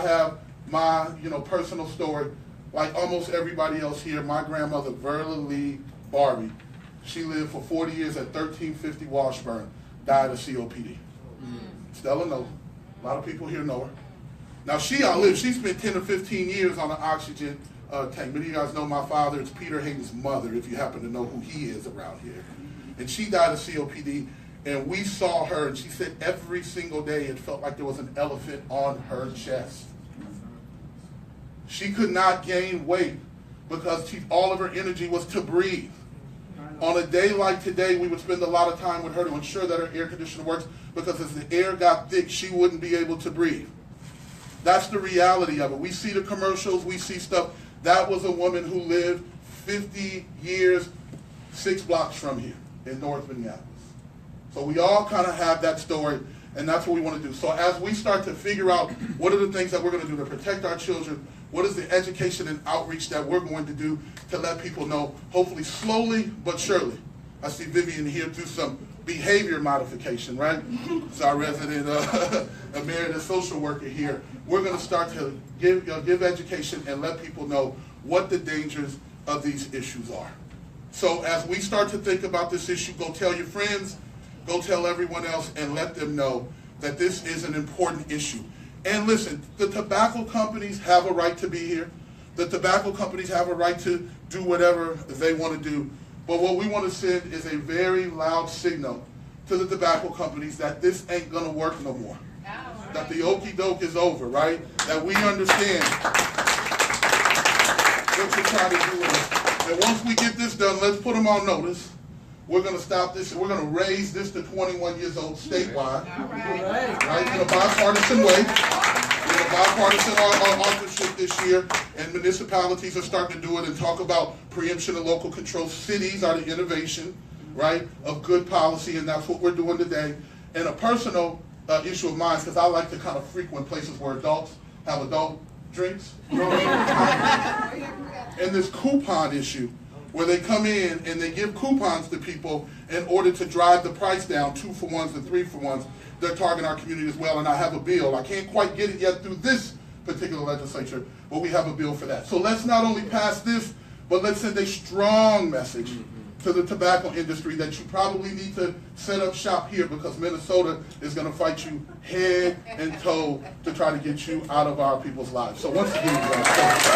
have my, personal story. Like almost everybody else here, my grandmother, Verla Lee Barbie, she lived for 40 years at 1350 Washburn, died of COPD. Stella knows. A lot of people here know her. Now she outlived, she spent 10 or 15 years on an oxygen tank. Many of you guys know my father, it's Peter Hayden's mother, if you happen to know who he is around here. And she died of COPD, and we saw her, and she said every single day it felt like there was an elephant on her chest. She could not gain weight because all of her energy was to breathe. On a day like today, we would spend a lot of time with her to ensure that her air conditioner works, because as the air got thick, she wouldn't be able to breathe. That's the reality of it. We see the commercials, we see stuff. That was a woman who lived 50 years, 6 blocks from here in North Minneapolis. So we all kind of have that story, and that's what we want to do. So as we start to figure out what are the things that we're going to do to protect our children, what is the education and outreach that we're going to do to let people know, hopefully slowly but surely. I see Vivian here do some behavior modification, right? It's our resident emeritus social worker here. We're going to start to give education and let people know what the dangers of these issues are. So as we start to think about this issue, go tell your friends, go tell everyone else, and let them know that this is an important issue. And listen, the tobacco companies have a right to be here. The tobacco companies have a right to do whatever they want to do. But what we want to send is a very loud signal to the tobacco companies that this ain't going to work no more. That the okie doke is over, right? That we understand what you're trying to do. And once we get this done, let's put them on notice. We're going to stop this, and we're going to raise this to 21 years old statewide. Right? In a bipartisan way. In a bipartisan authorship this year, and municipalities are starting to do it and talk about preemption and local control. Cities are the innovation, right, of good policy, and that's what we're doing today. And a personal issue of mine, because I like to kind of frequent places where adults have adult drinks. You know what I mean? And this coupon issue, where they come in and they give coupons to people in order to drive the price down, 2-for-1s and 3-for-1s. They're targeting our community as well, and I have a bill. I can't quite get it yet through this particular legislature, but we have a bill for that. So let's not only pass this, but let's send a strong message to the tobacco industry that you probably need to set up shop here, because Minnesota is going to fight you head and toe to try to get you out of our people's lives. So once again, guys,